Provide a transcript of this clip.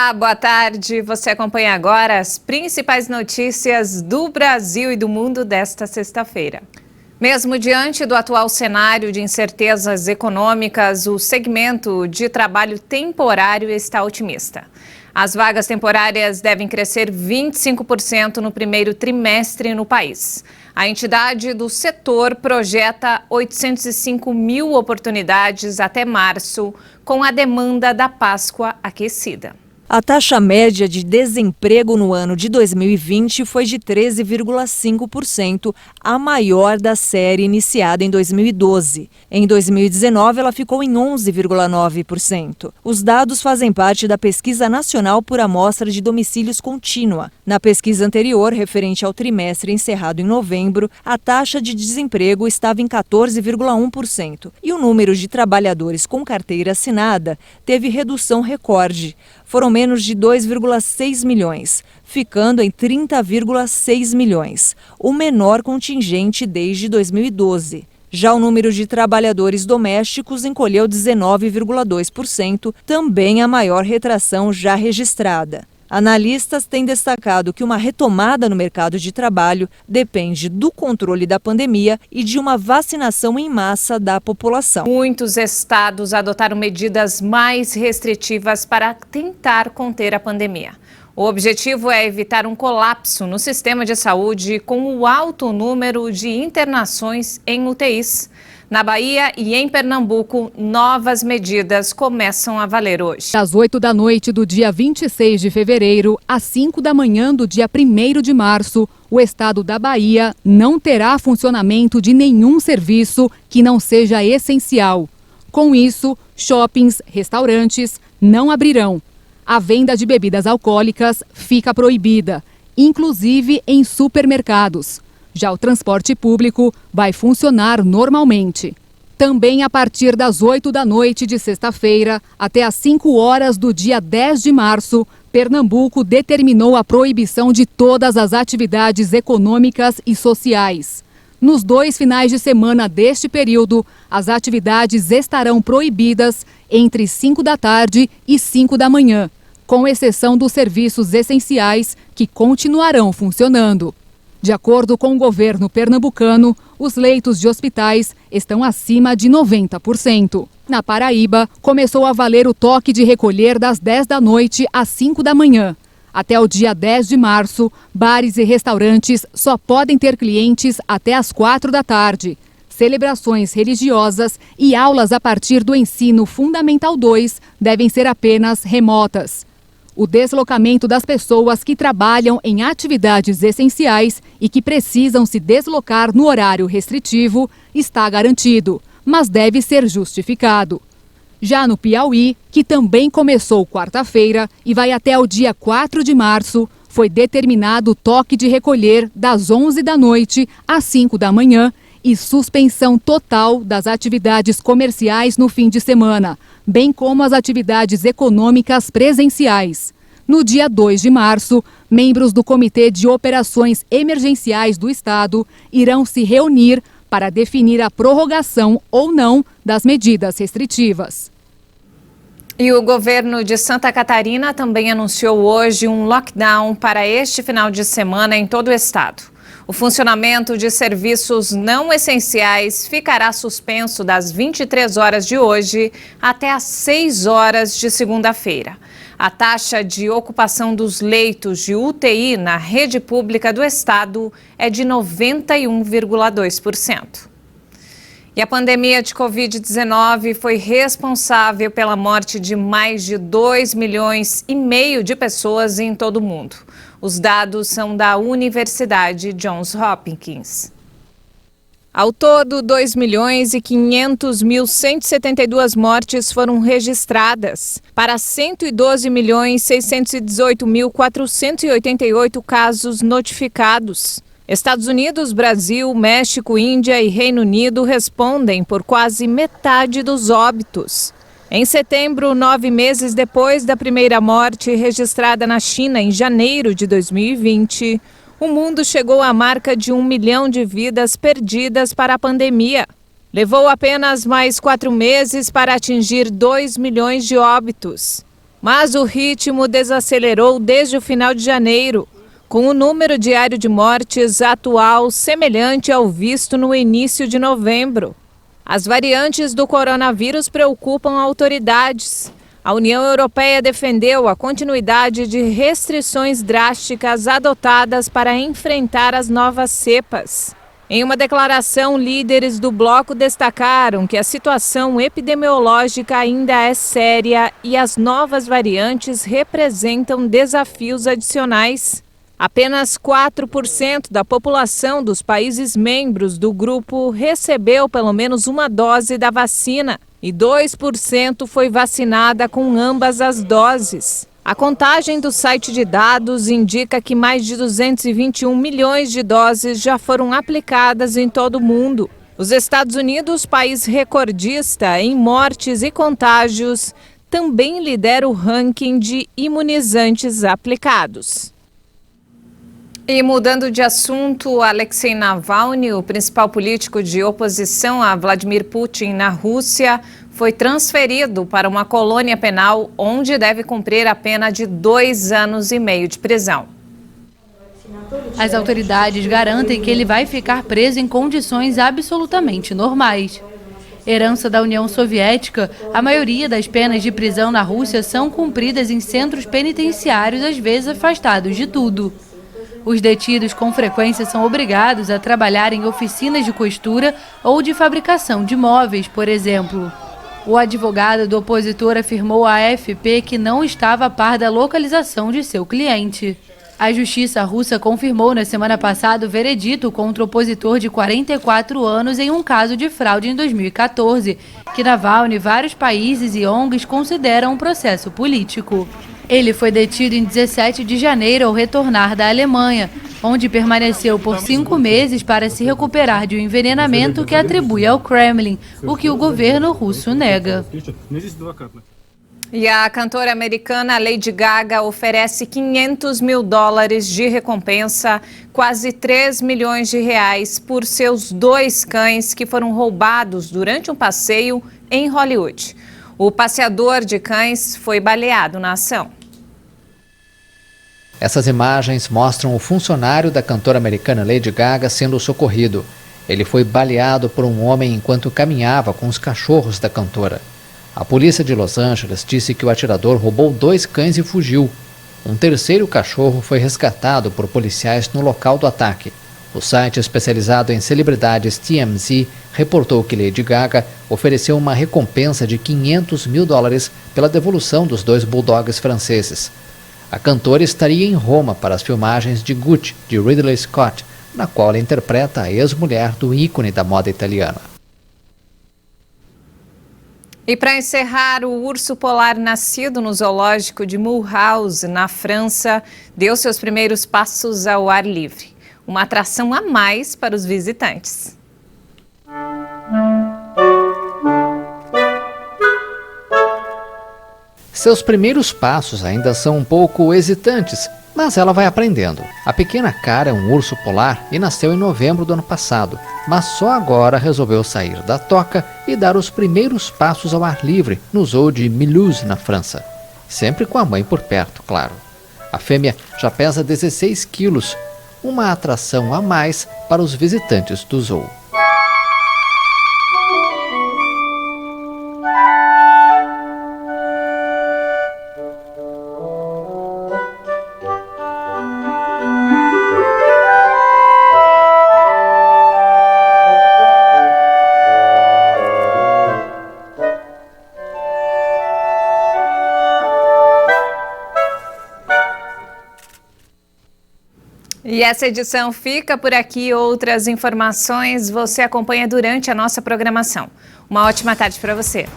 Olá, boa tarde. Você acompanha agora as principais notícias do Brasil e do mundo desta sexta-feira. Mesmo diante do atual cenário de incertezas econômicas, o segmento de trabalho temporário está otimista. As vagas temporárias devem crescer 25% no primeiro trimestre no país. A entidade do setor projeta 805 mil oportunidades até março, com a demanda da Páscoa aquecida. A taxa média de desemprego no ano de 2020 foi de 13,5%, a maior da série iniciada em 2012. Em 2019, ela ficou em 11,9%. Os dados fazem parte da Pesquisa Nacional por Amostra de Domicílios Contínua. Na pesquisa anterior, referente ao trimestre encerrado em novembro, a taxa de desemprego estava em 14,1% e o número de trabalhadores com carteira assinada teve redução recorde. Foram menos de 2,6 milhões, ficando em 30,6 milhões, o menor contingente desde 2012. Já o número de trabalhadores domésticos encolheu 19,2%, também a maior retração já registrada. Analistas têm destacado que uma retomada no mercado de trabalho depende do controle da pandemia e de uma vacinação em massa da população. Muitos estados adotaram medidas mais restritivas para tentar conter a pandemia. O objetivo é evitar um colapso no sistema de saúde com o alto número de internações em UTIs. Na Bahia e em Pernambuco, novas medidas começam a valer hoje. Das 8 da noite do dia 26 de fevereiro às 5 da manhã do dia 1º de março, o estado da Bahia não terá funcionamento de nenhum serviço que não seja essencial. Com isso, shoppings, restaurantes não abrirão. A venda de bebidas alcoólicas fica proibida, inclusive em supermercados. Já o transporte público vai funcionar normalmente. Também a partir das 8 da noite de sexta-feira até às 5 horas do dia 10 de março, Pernambuco determinou a proibição de todas as atividades econômicas e sociais. Nos 2 finais de semana deste período, as atividades estarão proibidas entre 5 da tarde e 5 da manhã, com exceção dos serviços essenciais que continuarão funcionando. De acordo com o governo pernambucano, os leitos de hospitais estão acima de 90%. Na Paraíba, começou a valer o toque de recolher das 10 da noite às 5 da manhã. Até o dia 10 de março, bares e restaurantes só podem ter clientes até às 4 da tarde. Celebrações religiosas e aulas a partir do ensino fundamental 2 devem ser apenas remotas. O deslocamento das pessoas que trabalham em atividades essenciais e que precisam se deslocar no horário restritivo está garantido, mas deve ser justificado. Já no Piauí, que também começou quarta-feira e vai até o dia 4 de março, foi determinado o toque de recolher das 11 da noite às 5 da manhã e suspensão total das atividades comerciais no fim de semana, bem como as atividades econômicas presenciais. No dia 2 de março, membros do Comitê de Operações Emergenciais do Estado irão se reunir para definir a prorrogação ou não das medidas restritivas. E o governo de Santa Catarina também anunciou hoje um lockdown para este final de semana em todo o estado. O funcionamento de serviços não essenciais ficará suspenso das 23 horas de hoje até às 6 horas de segunda-feira. A taxa de ocupação dos leitos de UTI na rede pública do estado é de 91,2%. E a pandemia de Covid-19 foi responsável pela morte de mais de 2,5 milhões de pessoas em todo o mundo. Os dados são da Universidade Johns Hopkins. Ao todo, 2.500.172 mortes foram registradas para 112.618.488 casos notificados. Estados Unidos, Brasil, México, Índia e Reino Unido respondem por quase metade dos óbitos. Em setembro, 9 meses depois da primeira morte registrada na China em janeiro de 2020, o mundo chegou à marca de 1 milhão de vidas perdidas para a pandemia. Levou apenas mais 4 meses para atingir 2 milhões de óbitos. Mas o ritmo desacelerou desde o final de janeiro, com o número diário de mortes atual semelhante ao visto no início de novembro. As variantes do coronavírus preocupam autoridades. A União Europeia defendeu a continuidade de restrições drásticas adotadas para enfrentar as novas cepas. Em uma declaração, líderes do bloco destacaram que a situação epidemiológica ainda é séria e as novas variantes representam desafios adicionais. Apenas 4% da população dos países membros do grupo recebeu pelo menos uma dose da vacina e 2% foi vacinada com ambas as doses. A contagem do site de dados indica que mais de 221 milhões de doses já foram aplicadas em todo o mundo. Os Estados Unidos, país recordista em mortes e contágios, também lidera o ranking de imunizantes aplicados. E mudando de assunto, Alexei Navalny, o principal político de oposição a Vladimir Putin na Rússia, foi transferido para uma colônia penal onde deve cumprir a pena de 2 anos e meio de prisão. As autoridades garantem que ele vai ficar preso em condições absolutamente normais. Herança da União Soviética, a maioria das penas de prisão na Rússia são cumpridas em centros penitenciários, às vezes afastados de tudo. Os detidos com frequência são obrigados a trabalhar em oficinas de costura ou de fabricação de móveis, por exemplo. O advogado do opositor afirmou à AFP que não estava a par da localização de seu cliente. A justiça russa confirmou na semana passada o veredito contra o opositor de 44 anos em um caso de fraude em 2014, que Navalny e vários países e ONGs consideram um processo político. Ele foi detido em 17 de janeiro ao retornar da Alemanha, onde permaneceu por 5 meses para se recuperar de um envenenamento que atribui ao Kremlin, o que o governo russo nega. E a cantora americana Lady Gaga oferece $500 mil de recompensa, quase 3 milhões de reais, por seus 2 cães que foram roubados durante um passeio em Hollywood. O passeador de cães foi baleado na ação. Essas imagens mostram o funcionário da cantora americana Lady Gaga sendo socorrido. Ele foi baleado por um homem enquanto caminhava com os cachorros da cantora. A polícia de Los Angeles disse que o atirador roubou 2 cães e fugiu. Um terceiro cachorro foi resgatado por policiais no local do ataque. O site especializado em celebridades TMZ reportou que Lady Gaga ofereceu uma recompensa de $500 mil pela devolução dos 2 bulldogs franceses. A cantora estaria em Roma para as filmagens de Gucci, de Ridley Scott, na qual ela interpreta a ex-mulher do ícone da moda italiana. E para encerrar, o urso polar nascido no zoológico de Mulhouse, na França, deu seus primeiros passos ao ar livre. Uma atração a mais para os visitantes. Seus primeiros passos ainda são um pouco hesitantes, mas ela vai aprendendo. A pequena Cara é um urso polar e nasceu em novembro do ano passado, mas só agora resolveu sair da toca e dar os primeiros passos ao ar livre no zoo de Mulhouse, na França. Sempre com a mãe por perto, claro. A fêmea já pesa 16 quilos, uma atração a mais para os visitantes do zoo. E essa edição fica por aqui. Outras informações você acompanha durante a nossa programação. Uma ótima tarde para você.